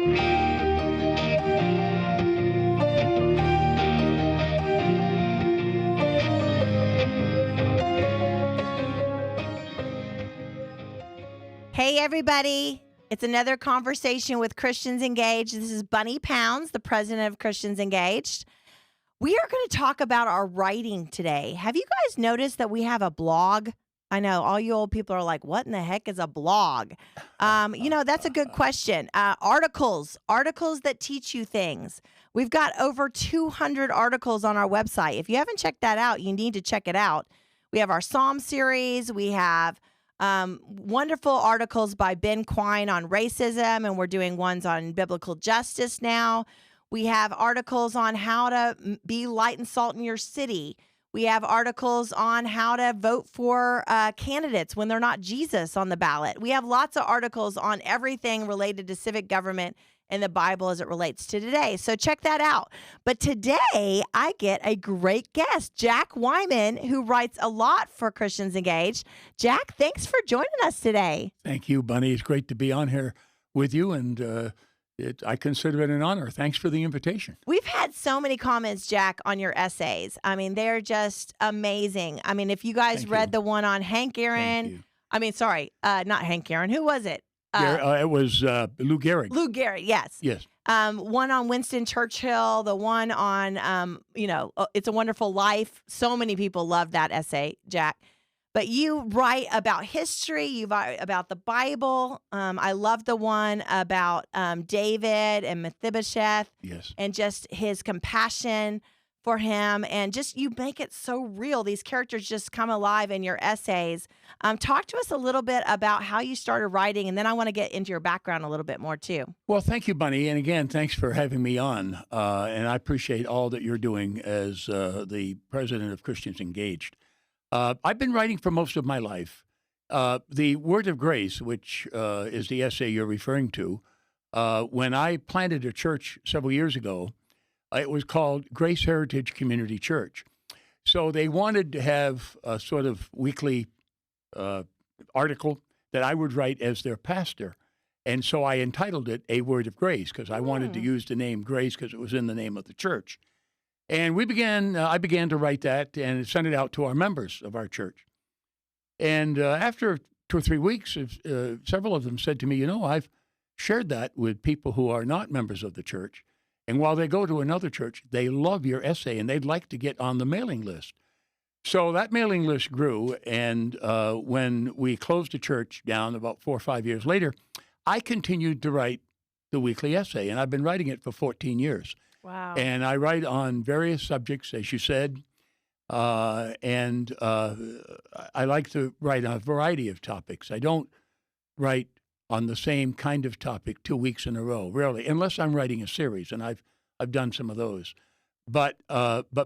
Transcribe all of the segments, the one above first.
Hey, everybody. It's another conversation with Christians Engaged. This is Bunny Pounds, the president of Christians Engaged. We are going to talk about our writing today. Have you guys noticed that we have a blog? I know all you old people are like, what in the heck is a blog? That's a good question. Articles that teach you things. We've got over 200 articles on our website. If you haven't checked that out, you need to check it out. We have our Psalm series. We have wonderful articles by Ben Quine on racism, and we're doing ones on biblical justice now. We have articles on how to be light and salt in your city. We have articles on how to vote for candidates when they're not Jesus on the ballot. We have lots of articles on everything related to civic government and the Bible as it relates to today. So check that out. But today I get a great guest, Jack Wyman, who writes a lot for Christians Engaged. Jack, thanks for joining us today. Thank you, Bunny. It's great to be on here with you, and I consider it an honor. Thanks for the invitation. We've had so many comments, Jack, on your essays. I mean, they're just amazing. I mean, if you guys read the one on Hank Aaron, not Hank Aaron. Who was it? It was Lou Gehrig. Lou Gehrig, yes. Yes. One on Winston Churchill, the one on, It's a Wonderful Life. So many people love that essay, Jack. But you write about history, you write about the Bible. I love the one about David and Mephibosheth. Yes. And just his compassion for him. And just you make it so real. These characters just come alive in your essays. Talk to us a little bit about how you started writing, and then I want to get into your background a little bit more too. Well, thank you, Bunny. And again, thanks for having me on. And I appreciate all that you're doing as the president of Christians Engaged. I've been writing for most of my life. The Word of Grace, which is the essay you're referring to, when I planted a church several years ago, it was called Grace Heritage Community Church. So they wanted to have a sort of weekly article that I would write as their pastor. And so I entitled it A Word of Grace because I wanted to use the name Grace because it was in the name of the church. And I began to write that and send it out to our members of our church. And after 2 or 3 weeks, several of them said to me, I've shared that with people who are not members of the church. And while they go to another church, they love your essay and they'd like to get on the mailing list. So that mailing list grew. And when we closed the church down about 4 or 5 years later, I continued to write the weekly essay. And I've been writing it for 14 years. Wow. And I write on various subjects, as you said. I like to write on a variety of topics. I don't write on the same kind of topic 2 weeks in a row, rarely, unless I'm writing a series, and I've done some of those. But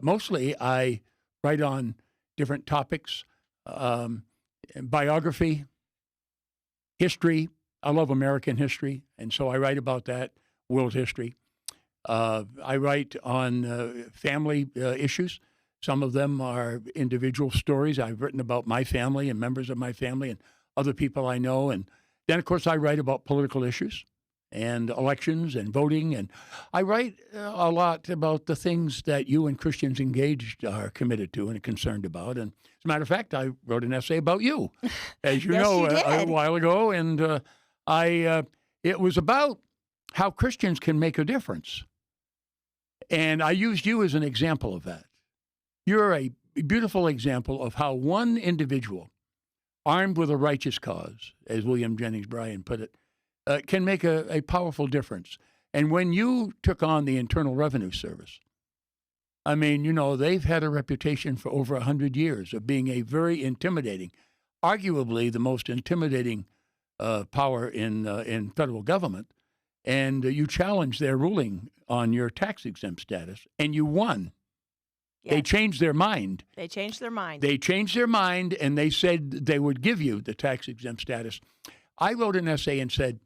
mostly I write on different topics, biography, history. I love American history, and so I write about that, world history. I write on family issues. Some of them are individual stories. I've written about my family and members of my family and other people I know, and then, of course, I write about political issues and elections and voting. And I write a lot about the things that you and Christians Engaged are committed to and concerned about. And as a matter of fact, I wrote an essay about you, as you Yes, know, you a did. while ago. And it was about how Christians can make a difference. And I used you as an example of that. You're a beautiful example of how one individual armed with a righteous cause, as William Jennings Bryan put it, can make a powerful difference. And when you took on the Internal Revenue Service, I mean, they've had a reputation for over 100 years of being a very intimidating, arguably the most intimidating power in federal government. And you challenged their ruling on your tax-exempt status, and you won. Yes. They changed their mind. They changed their mind. They changed their mind, and they said they would give you the tax-exempt status. I wrote an essay and said,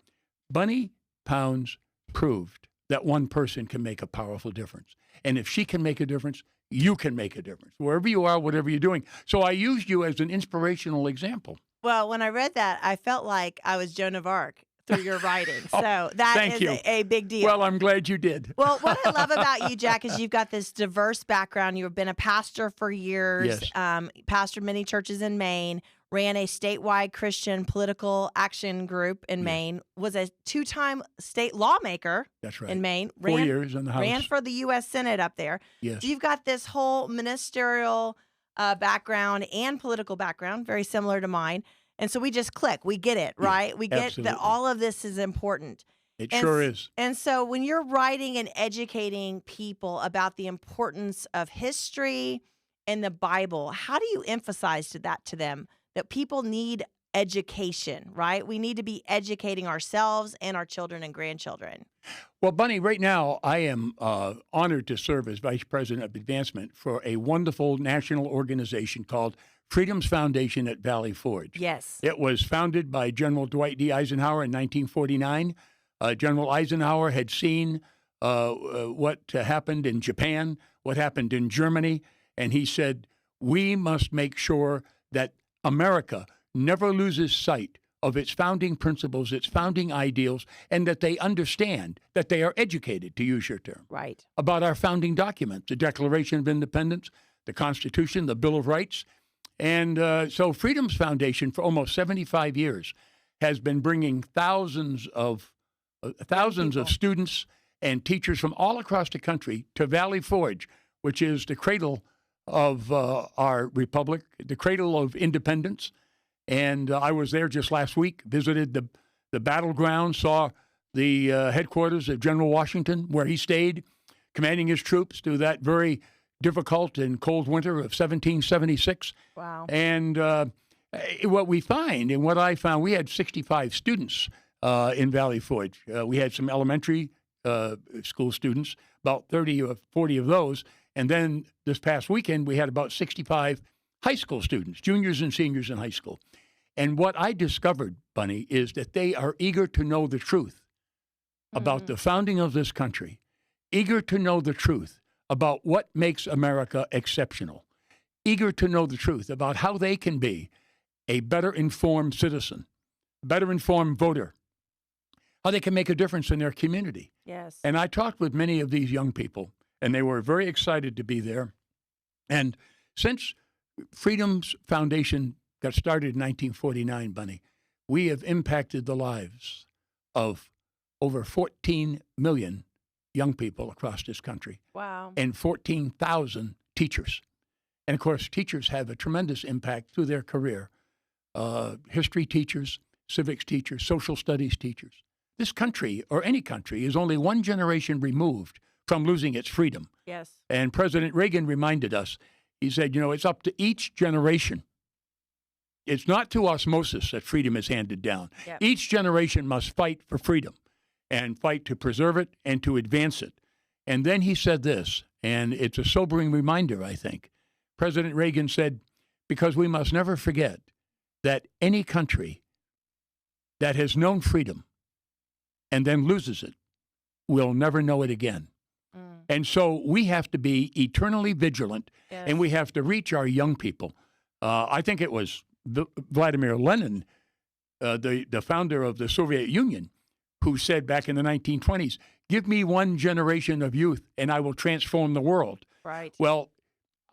Bunny Pounds proved that one person can make a powerful difference. And if she can make a difference, you can make a difference, wherever you are, whatever you're doing. So I used you as an inspirational example. Well, when I read that, I felt like I was Joan of Arc, through your writing. Oh, So that thank is you. a big deal. Well, I'm glad you did. Well, what I love about you, Jack, is you've got this diverse background. You've been a pastor for years, Yes. pastored many churches in Maine, ran a statewide Christian political action group in Yes. Maine, was a 2-time state lawmaker That's right. in Maine, 4 years in the House. ran for the U.S. Senate up there. Yes. So you've got this whole ministerial background and political background, very similar to mine. And so we just click. We get it, right? We get absolutely. that all of this is important. It sure is. And so when you're writing and educating people about the importance of history and the Bible, how do you emphasize that to them? That people need education, right? We need to be educating ourselves and our children and grandchildren. Well, Bunny, right now I am honored to serve as Vice President of Advancement for a wonderful national organization called Freedom's Foundation at Valley Forge. Yes. It was founded by General Dwight D. Eisenhower in 1949. General Eisenhower had seen what happened in Japan, what happened in Germany, and he said, we must make sure that America never loses sight of its founding principles, its founding ideals, and that they understand, that they are educated, to use your term, Right. about our founding documents, the Declaration of Independence, the Constitution, the Bill of Rights. And so Freedom's Foundation, for almost 75 years, has been bringing thousands of students and teachers from all across the country to Valley Forge, which is the cradle of our republic, the cradle of independence. And I was there just last week, visited the battleground, saw the headquarters of General Washington, where he stayed, commanding his troops through that very difficult and cold winter of 1776. Wow. And what we find, and what I found, we had 65 students in Valley Forge. We had some elementary school students, about 30 or 40 of those. And then this past weekend, we had about 65 high school students, juniors and seniors in high school. And what I discovered, Bunny, is that they are eager to know the truth about the founding of this country, eager to know the truth about what makes America exceptional, eager to know the truth about how they can be a better informed citizen, better informed voter, how they can make a difference in their community. Yes. And I talked with many of these young people, and they were very excited to be there. And since Freedom's Foundation got started in 1949, Bunny, we have impacted the lives of over 14 million young people across this country. Wow. And 14,000 teachers. And of course, teachers have a tremendous impact through their career. History teachers, civics teachers, social studies teachers. This country, or any country, is only one generation removed from losing its freedom. Yes. And President Reagan reminded us, he said, it's up to each generation. It's not to osmosis that freedom is handed down. Yep. Each generation must fight for freedom and fight to preserve it and to advance it. And then he said this, and it's a sobering reminder, I think. President Reagan said, because we must never forget that any country that has known freedom and then loses it will never know it again. And so we have to be eternally vigilant, Yes. and we have to reach our young people. I think it was Vladimir Lenin, the founder of the Soviet Union, who said back in the 1920s, give me one generation of youth and I will transform the world. Right. Well,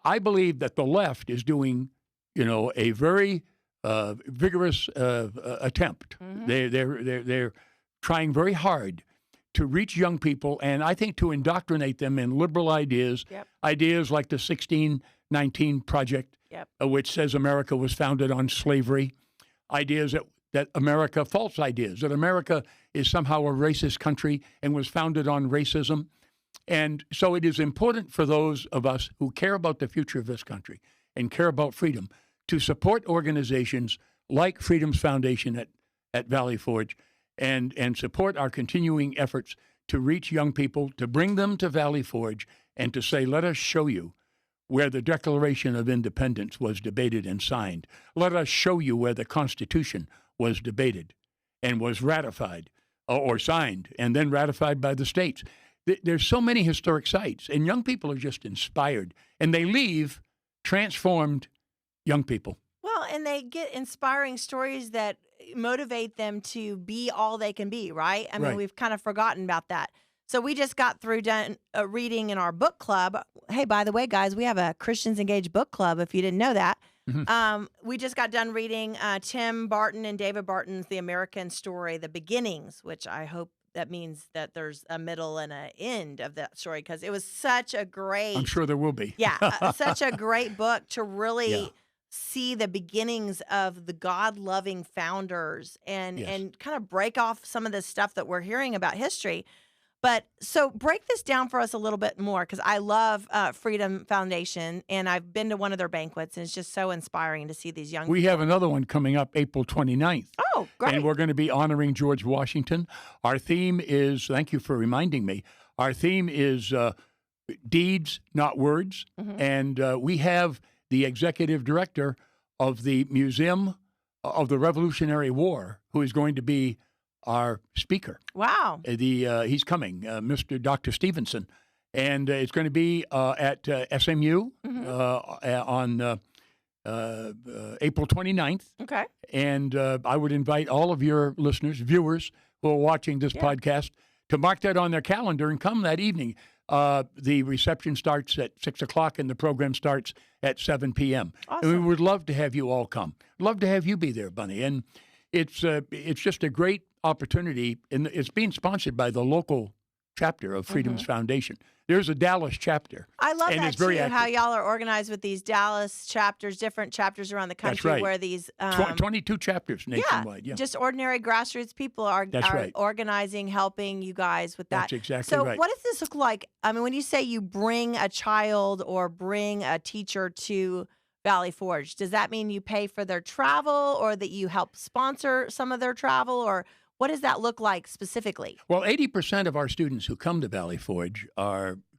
I believe that the left is doing, a very vigorous attempt. They're trying very hard to reach young people, and I think to indoctrinate them in liberal ideas, Yep. ideas like the 1619 Project, Yep. Which says America was founded on slavery, ideas that America, false ideas, that America is somehow a racist country and was founded on racism. And so it is important for those of us who care about the future of this country and care about freedom to support organizations like Freedom's Foundation at Valley Forge and support our continuing efforts to reach young people, to bring them to Valley Forge and to say, let us show you where the Declaration of Independence was debated and signed. Let us show you where the Constitution was debated and was ratified or signed and then ratified by the states. There's so many historic sites, and young people are just inspired, and they leave transformed young people. Well, and they get inspiring stories that motivate them to be all they can be, right? I mean, Right. we've kind of forgotten about that. So we just got through done reading in our book club. Hey, by the way, guys, we have a Christians Engaged book club, if you didn't know that. We just got done reading Tim Barton and David Barton's The American Story, The Beginnings, which I hope that means that there's a middle and an end of that story, because it was such a great, I'm sure there will be. such a great book to really Yeah. see the beginnings of the God-loving founders and Yes. and kind of break off some of the stuff that we're hearing about history. But so break this down for us a little bit more, because I love Freedom Foundation, and I've been to one of their banquets, and it's just so inspiring to see these young We have another one coming up April 29th. Oh, great. And we're going to be honoring George Washington. Our theme is, thank you for reminding me, our theme is deeds, not words. And we have the executive director of the Museum of the Revolutionary War, who is going to be our speaker. Wow. He's coming, Mr. Dr. Stevenson. And it's going to be at SMU on April 29th. Okay. And I would invite all of your listeners, viewers who are watching this podcast to mark that on their calendar and come that evening. The reception starts at 6 o'clock and the program starts at 7 p.m. Awesome. And we would love to have you all come. Love to have you be there, Bunny. And it's just a great opportunity. And it's being sponsored by the local chapter of Freedom's Foundation. There's a Dallas chapter. I love and that it's very too, how active. y'all are organized with these Dallas chapters, different chapters around the country right. where these 22 chapters nationwide. Yeah. just ordinary grassroots people are right. organizing, helping you guys with that. That's exactly so right. what does this look like? I mean, when you say you bring a child or bring a teacher to Valley Forge, does that mean you pay for their travel, or that you help sponsor some of their travel, or what does that look like specifically? Well, 80% of our students who come to Valley Forge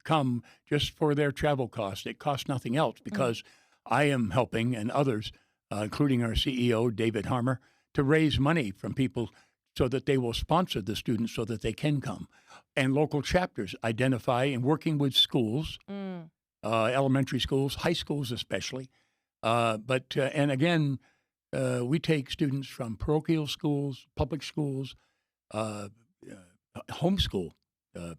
come just for their travel costs. It costs nothing else, because I am helping, and others, including our CEO, David Harmer, to raise money from people so that they will sponsor the students so that they can come. And local chapters identify, and working with schools, elementary schools, high schools especially. And again, we take students from parochial schools, public schools, homeschool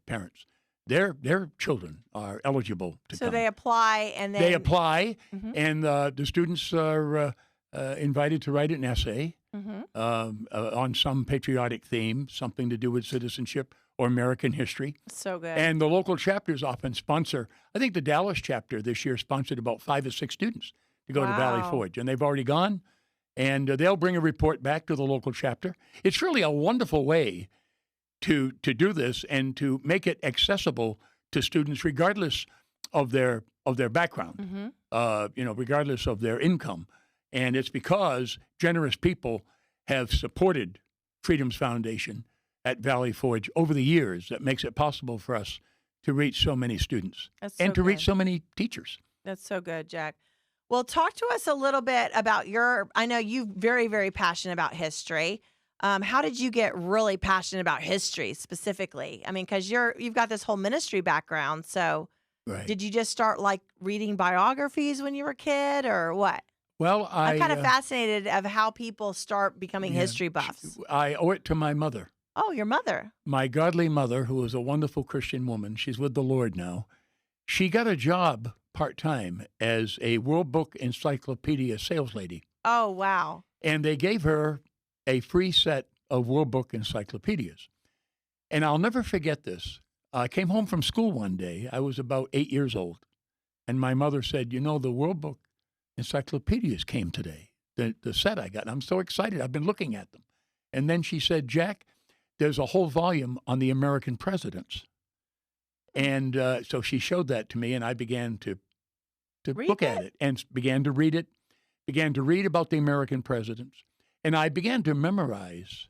parents. Their children are eligible to come. So they apply, and then They apply, and the students are invited to write an essay on some patriotic theme, something to do with citizenship or American history. So good. And the local chapters often sponsor. I think the Dallas chapter this year sponsored about 5 or 6 students to go to Valley Wow. Forge, and they've already gone. And they'll bring a report back to the local chapter. It's really a wonderful way to do this and to make it accessible to students regardless of their background, regardless of their income. And it's because generous people have supported Freedom's Foundation at Valley Forge over the years that makes it possible for us to reach so many students That's and so to reach good. so many teachers. That's so good, Jack. Well, talk to us a little bit about I know you're very, very passionate about history. How did you get really passionate about history specifically? I mean, because you've got this whole ministry background. So Right. did you just start like reading biographies when you were a kid, or what? Well, I'm kind of fascinated of how people start becoming history buffs. I owe it to my mother. Oh, your mother. My godly mother, who was a wonderful Christian woman, she's with the Lord now. She got a job part-time as a World Book Encyclopedia sales lady. Oh, wow. And they gave her a free set of World Book encyclopedias. And I'll never forget this. I came home from school one day. I was about 8 years old. And my mother said, the World Book encyclopedias came today, the set I got. And I'm so excited. I've been looking at them. And then she said, Jack, there's a whole volume on the American presidents. And so she showed that to me, and I began to look at it and began to read it, began to read about the American presidents. And I began to memorize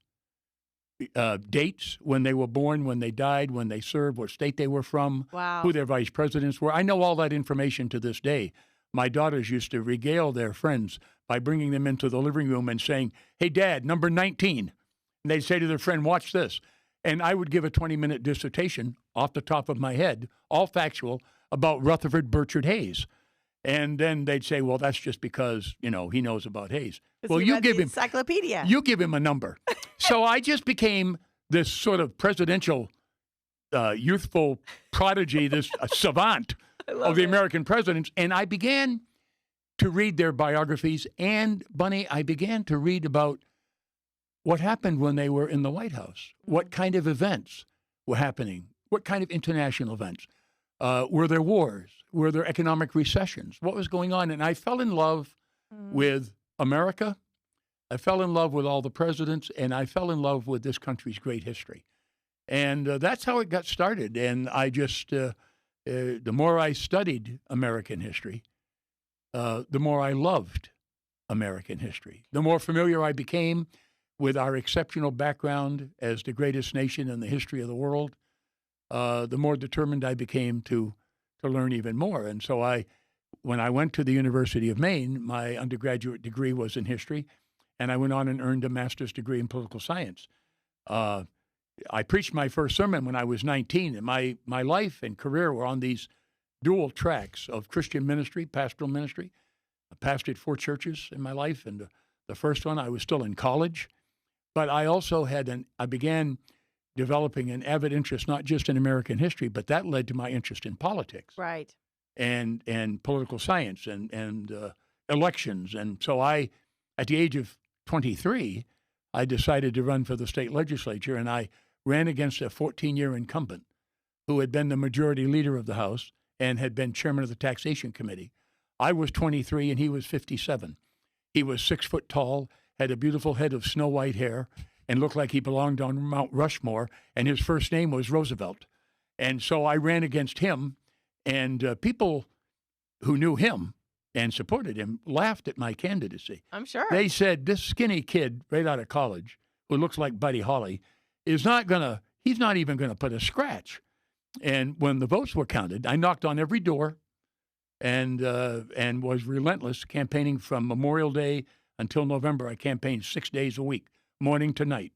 dates, when they were born, when they died, when they served, what state they were from, Wow. who their vice presidents were. I know all that information to this day. My daughters used to regale their friends by bringing them into the living room and saying, hey, Dad, number 19. And they'd say to their friend, watch this. And I would give a 20-minute dissertation off the top of my head, all factual, about Rutherford Burchard Hayes. And then they'd say, well, that's just because, he knows about Hayes. 'Cause Well, he you read give the him encyclopedia. You give him a number. So I just became this sort of presidential youthful prodigy, this savant of the American presidents. And I began to read their biographies. And, Bunny, I began to read about what happened when they were in the White House. What kind of events were happening? What kind of international events? Were there wars? Were there economic recessions? What was going on? And I fell in love with America. I fell in love with all the presidents, and I fell in love with this country's great history. And that's how it got started. And I just, the more I studied American history, the more I loved American history. The more familiar I became with our exceptional background as the greatest nation in the history of the world, the more determined I became to learn even more. And so when I went to the University of Maine, my undergraduate degree was in history, and I went on and earned a master's degree in political science. I preached my first sermon when I was 19, and my life and career were on these dual tracks of Christian ministry, pastoral ministry. I pastored 4 churches in my life, and the first one I was still in college. But I also I began developing an avid interest not just in American history, but that led to my interest in politics, Right. and political science and elections. And so at the age of 23, I decided to run for the state legislature, and I ran against a 14-year incumbent who had been the majority leader of the House and had been chairman of the Taxation Committee. I was 23 and he was 57. He was 6 foot tall, had a beautiful head of snow white hair, and looked like he belonged on Mount Rushmore, and his first name was Roosevelt. And so I ran against him, and people who knew him and supported him laughed at my candidacy. I'm sure. They said, this skinny kid right out of college who looks like Buddy Holly he's not even going to put a scratch. And when the votes were counted, I knocked on every door and was relentless, campaigning from Memorial Day until November. I campaigned 6 days a week, morning to night,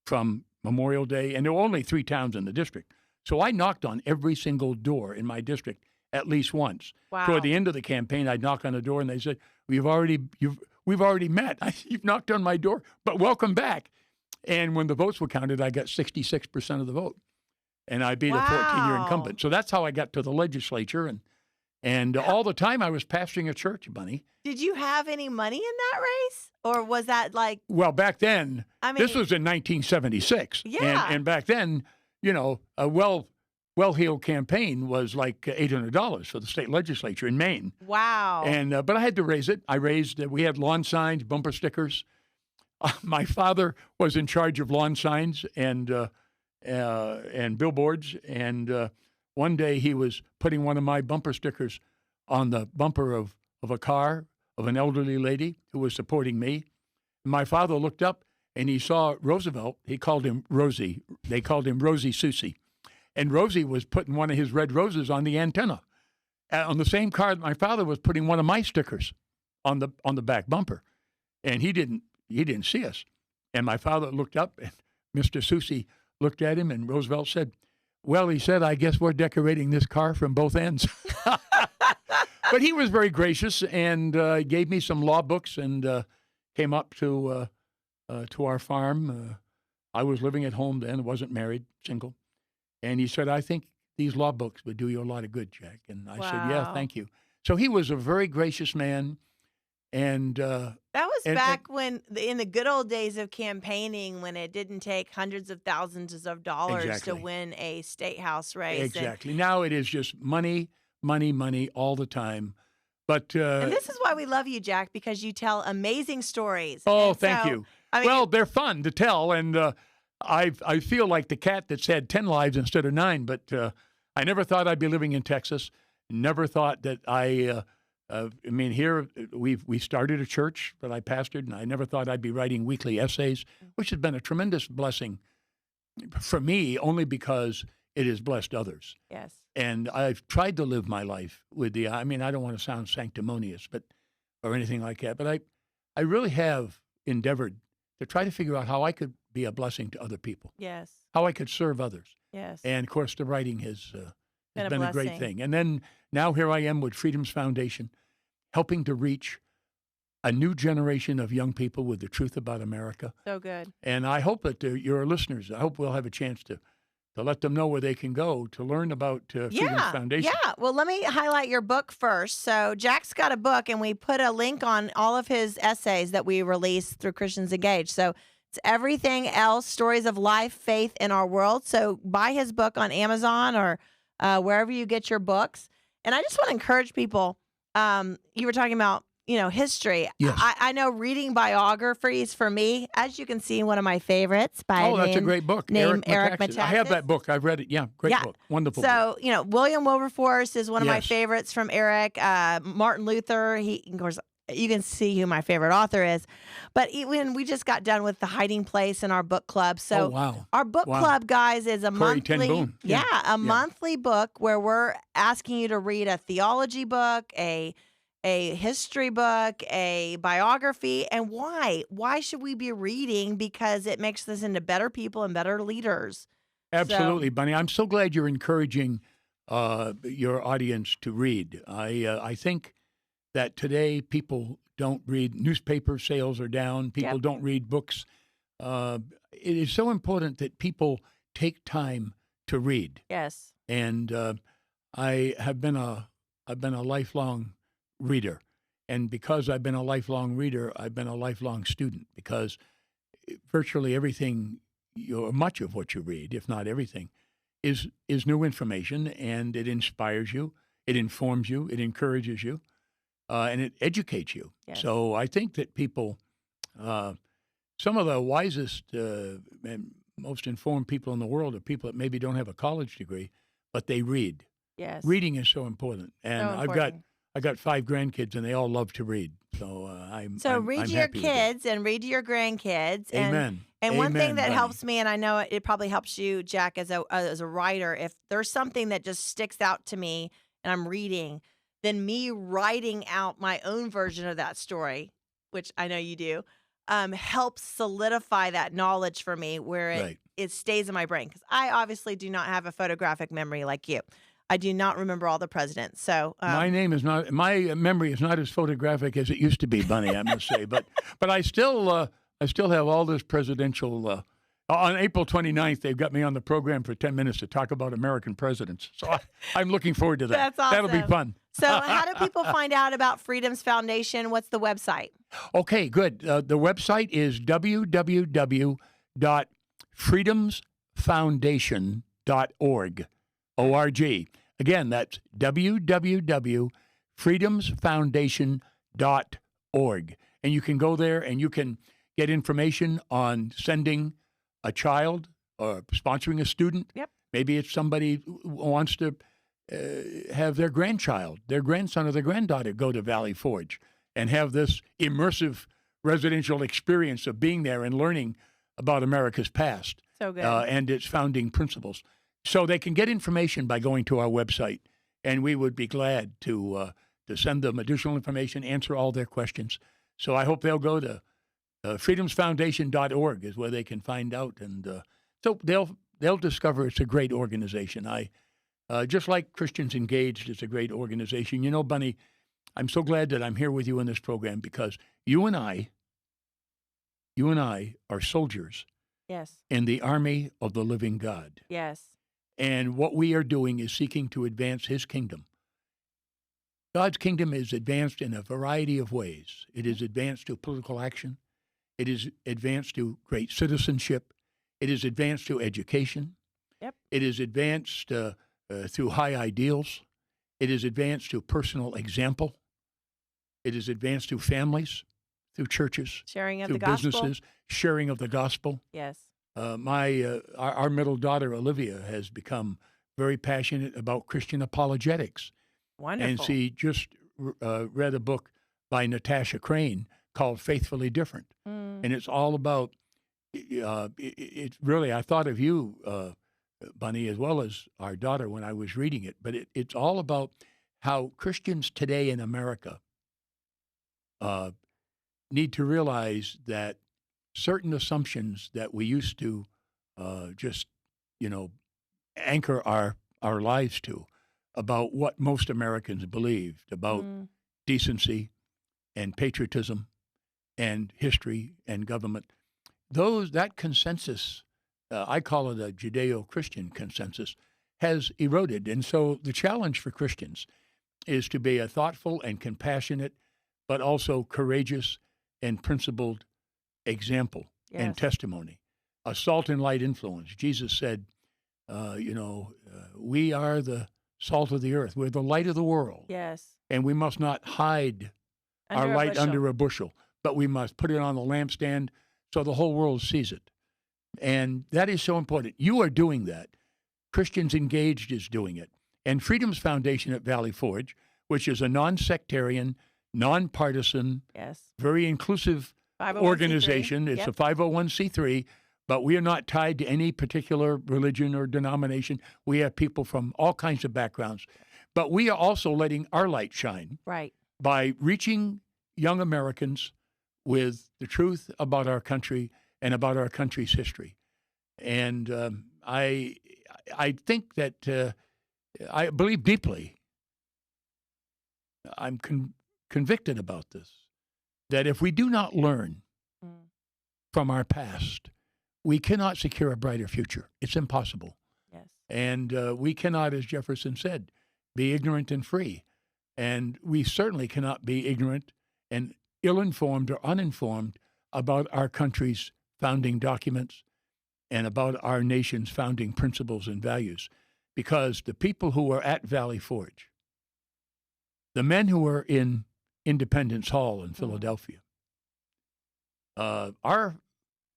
from Memorial Day. And there were only 3 towns in the district. So I knocked on every single door in my district at least once. Wow. Toward the end of the campaign, I'd knock on the door, and they said, we've already met. You've knocked on my door, but welcome back. And when the votes were counted, I got 66% of the vote. And I beat a 14-year incumbent. So that's how I got to the legislature. And all the time I was pastoring a church, Bunny. Did you have any money in that race? Or was that like... Well, back then, this was in 1976. Yeah. And back then, a well-heeled campaign was like $800 for the state legislature in Maine. Wow. And but I had to raise it. We had lawn signs, bumper stickers. My father was in charge of lawn signs and billboards. And one day he was putting one of my bumper stickers on the bumper of a car of an elderly lady who was supporting me. My father looked up and he saw Roosevelt. He called him Rosie. They called him Rosie Susie. And Rosie was putting one of his red roses on the antenna. On the same car that my father was putting one of my stickers on the back bumper. And he didn't see us. And my father looked up, and Mr. Susie looked at him, and Roosevelt said, well, he said, I guess we're decorating this car from both ends. But he was very gracious and gave me some law books and came up to our farm. I was living at home then, wasn't married, single. And he said, I think these law books would do you a lot of good, Jack. And I said, yeah, thank you. So he was a very gracious man. And that was back when in the good old days of campaigning, when it didn't take hundreds of thousands of dollars to win a state house race. Exactly. Now it is just money, money, money all the time. But and this is why we love you, Jack, because you tell amazing stories. Oh, thank you. Well, they're fun to tell, and I feel like the cat that's had 10 lives instead of 9. But I never thought I'd be living in Texas. Never thought that here we started a church that I pastored, and I never thought I'd be writing weekly essays, which has been a tremendous blessing for me, only because it has blessed others. Yes. And I've tried to live my life with I don't want to sound sanctimonious, or anything like that, but I really have endeavored to try to figure out how I could be a blessing to other people. Yes. How I could serve others. Yes. And of course, the writing has Been It's a been a great blessing. thing. And then now here I am with Freedom's Foundation, helping to reach a new generation of young people with the truth about America. So good. And I hope that your listeners, I hope we'll have a chance to let them know where they can go to learn about Freedom's Foundation. Yeah. Well, let me highlight your book first. So Jack's got a book, and we put a link on all of his essays that we release through Christians Engaged. So it's Everything Else, Stories of Life, Faith in Our World. So buy his book on Amazon or wherever you get your books. And I just want to encourage people. You were talking about, history. Yes. I know reading biographies for me, as you can see, one of my favorites by That's a great book. named Eric Metaxas. I have that book. I've read it. Yeah, great book. Wonderful book. So, William Wilberforce is one of my Yes. favorites from Eric. Martin Luther, of course, you can see who my favorite author is. But when we just got done with The Hiding Place in our book club. So wow. our book club, guys, is a Corey Ten monthly, Boom. monthly book where we're asking you to read a theology book, a history book, a biography. And why? Why should we be reading? Because it makes us into better people and better leaders. Absolutely, Bunny. I'm so glad you're encouraging your audience to read. I think that today people don't read. Newspaper sales are down. People don't read books. It is so important that people take time to read. Yes. And I've been a lifelong reader. And because I've been a lifelong reader, I've been a lifelong student, because virtually everything, much of what you read, if not everything, is new information, and it inspires you, it informs you, it encourages you, and it educates you. Yes. So I think that people, some of the wisest and most informed people in the world are people that maybe don't have a college degree, but they read. Yes. Reading is so important. And So important. I got 5 grandkids, and they all love to read. So read I'm to your happy with it. kids and read to your grandkids. Amen. And one thing Amen, that Bunny. helps me, and I know it probably helps you, Jack, as a writer, if there's something that just sticks out to me and I'm reading, then me writing out my own version of that story, which I know you do, helps solidify that knowledge for me, where it stays in my brain. Because I obviously do not have a photographic memory like you. I do not remember all the presidents. So my memory is not as photographic as it used to be, Bunny, I must say. But I still have all this presidential. On April 29th, they've got me on the program for 10 minutes to talk about American presidents. So I'm looking forward to that. That's awesome. That'll be fun. So how do people find out about Freedom's Foundation? What's the website? Okay, good. The website is www.freedomsfoundation.org. O-R-G. Again, that's www.freedomsfoundation.org. And you can go there and you can get information on sending a child or sponsoring a student. Yep. Maybe it's somebody who wants to have their grandchild, their grandson or their granddaughter go to Valley Forge and have this immersive residential experience of being there and learning about America's past. So good. And its founding principles. So they can get information by going to our website, and we would be glad to send them additional information, answer all their questions. So I hope they'll go to freedomsfoundation.org is where they can find out, and so they'll discover it's a great organization. Just like Christians Engaged is a great organization. You know, Bunny, I'm so glad that I'm here with you in this program, because you and I are soldiers. Yes. In the army of the living God. Yes. And what we are doing is seeking to advance his kingdom. God's kingdom is advanced in a variety of ways. It is advanced through political action. It is advanced through great citizenship. It is advanced through education. Yep. It is advanced through high ideals. It is advanced through personal example. It is advanced through families, through churches, sharing of through the gospel. businesses, sharing of the gospel. Yes. Our middle daughter, Olivia, has become very passionate about Christian apologetics. Wonderful. And she just read a book by Natasha Crane called Faithfully Different. And it's all about, it's really, I thought of you, Bunny, as well as our daughter when I was reading it, but it's all about how Christians today in America need to realize that certain assumptions that we used to just, anchor our lives to about what most Americans believed about Mm. decency and patriotism and history and government. That consensus, I call it a Judeo-Christian consensus, has eroded. And so the challenge for Christians is to be a thoughtful and compassionate, but also courageous and principled example and Yes. testimony, a salt and light influence. Jesus said, we are the salt of the earth. We're the light of the world. Yes. And we must not hide our Under a light bushel. under a bushel, but we must put it on the lampstand so the whole world sees it. And that is so important. You are doing that. Christians Engaged is doing it. And Freedom's Foundation at Valley Forge, which is a non-sectarian, non-partisan, Yes. very inclusive 501c3. organization. It's Yep. a 501c3, but we are not tied to any particular religion or denomination. We have people from all kinds of backgrounds. But we are also letting our light shine Right. by reaching young Americans with the truth about our country and about our country's history. And I think that I believe deeply, I'm convicted about this, that if we do not learn from our past, we cannot secure a brighter future. It's impossible. Yes. And we cannot, as Jefferson said, be ignorant and free. And we certainly cannot be ignorant and ill-informed or uninformed about our country's founding documents and about our nation's founding principles and values. Because the people who were at Valley Forge, the men who were in Independence Hall in Philadelphia, our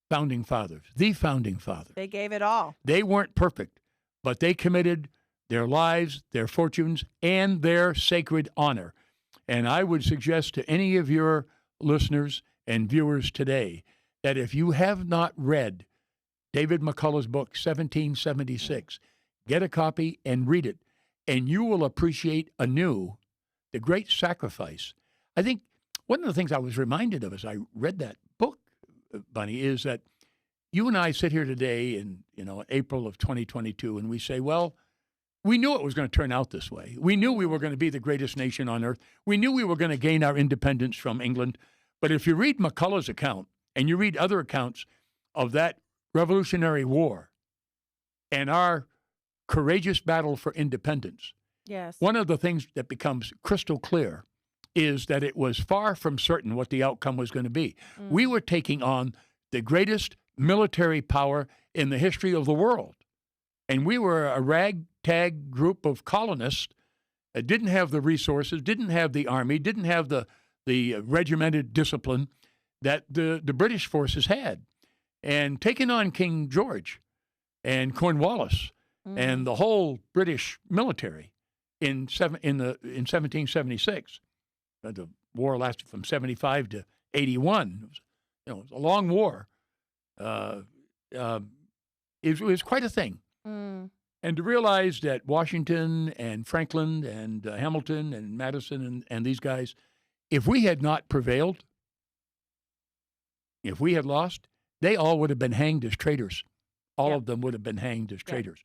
founding fathers, the founding fathers, They gave it all. they weren't perfect, but they committed their lives, their fortunes, and their sacred honor. And I would suggest to any of your listeners and viewers today that if you have not read David McCullough's book, 1776, get a copy and read it, and you will appreciate anew the great sacrifice. I think one of the things I was reminded of as I read that book, Bunny, is that you and I sit here today in April of 2022, and we say, well, we knew it was going to turn out this way. We knew we were going to be the greatest nation on earth. We knew we were going to gain our independence from England. But if you read McCullough's account and you read other accounts of that Revolutionary War and our courageous battle for independence, Yes. one of the things that becomes crystal clear is that it was far from certain what the outcome was going to be. We were taking on the greatest military power in the history of the world. And we were a ragtag group of colonists that didn't have the resources, didn't have the army, didn't have the regimented discipline that the British forces had. And taking on King George and Cornwallis and the whole British military in 1776. The war lasted from 75 to 81. It was a long war. It was quite a thing. And to realize that Washington and Franklin and Hamilton and Madison and these guys, if we had not prevailed, if we had lost, they all would have been hanged as traitors. All of them would have been hanged as traitors.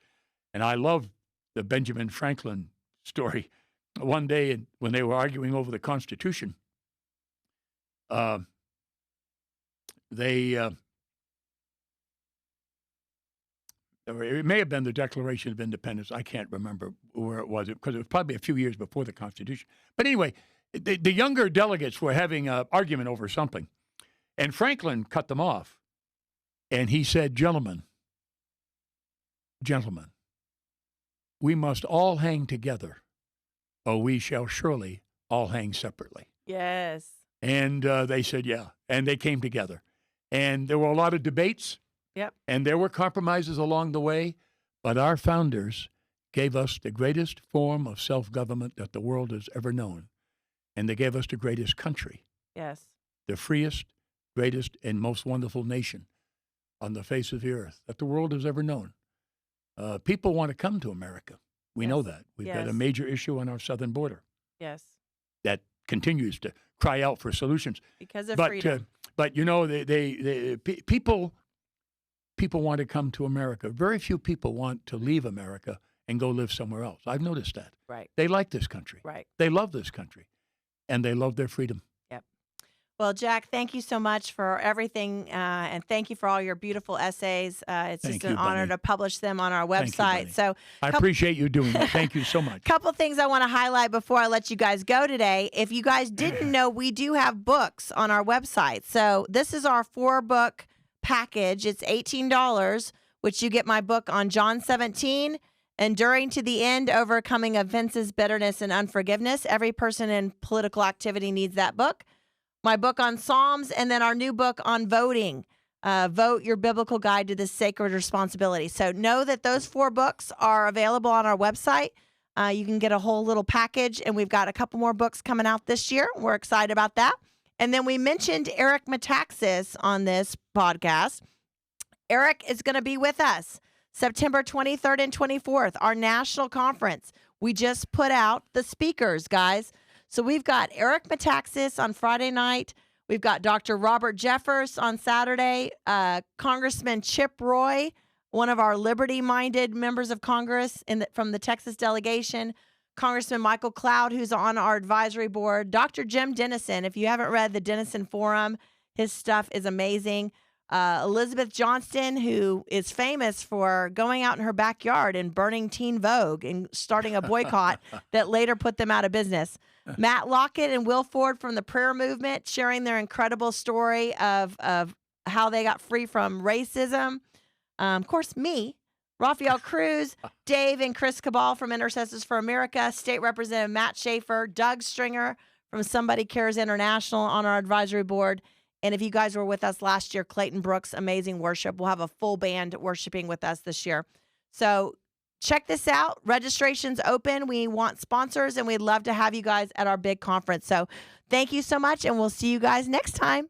And I love the Benjamin Franklin story. One day when they were arguing over the Constitution, it may have been the Declaration of Independence. I can't remember where it was, because it was probably a few years before the Constitution. But anyway, the younger delegates were having an argument over something. And Franklin cut them off. And he said, gentlemen, we must all hang together, or we shall surely all hang separately. Yes. And they said, yeah. And they came together. And there were a lot of debates. Yep. And there were compromises along the way. But our founders gave us the greatest form of self-government that the world has ever known. And they gave us the greatest country. Yes. The freest, greatest, and most wonderful nation on the face of the earth that the world has ever known. People want to come to America. We know that. We've got a major issue on our southern border. Yes. That continues to cry out for solutions. Because of freedom. But people want to come to America. Very few people want to leave America and go live somewhere else. I've noticed that. Right. They like this country. Right. They love this country, and they love their freedom. Yep. Well, Jack, thank you so much for everything, and thank you for all your beautiful essays. It's Thank just an you, honor Bunny. to publish them on our Thank you, website. Bunny. So I appreciate you doing that. Thank you so much. couple things I want to highlight before I let you guys go today. If you guys didn't know, we do have books on our website. So this is our 4-book package. It's $18, which you get my book on John 17, Enduring to the End, Overcoming Offenses, Bitterness, and Unforgiveness. Every person in political activity needs that book. My book on Psalms, and then our new book on voting. Vote, Your Biblical Guide to this Sacred Responsibility. So know that those 4 books are available on our website. You can get a whole little package, and we've got a couple more books coming out this year. We're excited about that. And then we mentioned Eric Metaxas on this podcast. Eric is going to be with us September 23rd and 24th, our national conference. We just put out the speakers, guys. So we've got Eric Metaxas on Friday night. We've got Dr. Robert Jeffers on Saturday, Congressman Chip Roy, one of our liberty-minded members of Congress from the Texas delegation, Congressman Michael Cloud, who's on our advisory board, Dr. Jim Dennison. If you haven't read the Dennison Forum, his stuff is amazing. Elizabeth Johnston, who is famous for going out in her backyard and burning Teen Vogue and starting a boycott that later put them out of business. Matt Lockett and Will Ford from the Prayer Movement sharing their incredible story of how they got free from racism. Of course, me, Rafael Cruz, Dave and Chris Cabal from Intercessors for America, State Representative Matt Schaefer, Doug Stringer from Somebody Cares International on our advisory board. And if you guys were with us last year, Clayton Brooks, amazing worship. We'll have a full band worshiping with us this year. So check this out. Registration's open. We want sponsors, and we'd love to have you guys at our big conference. So thank you so much, and we'll see you guys next time.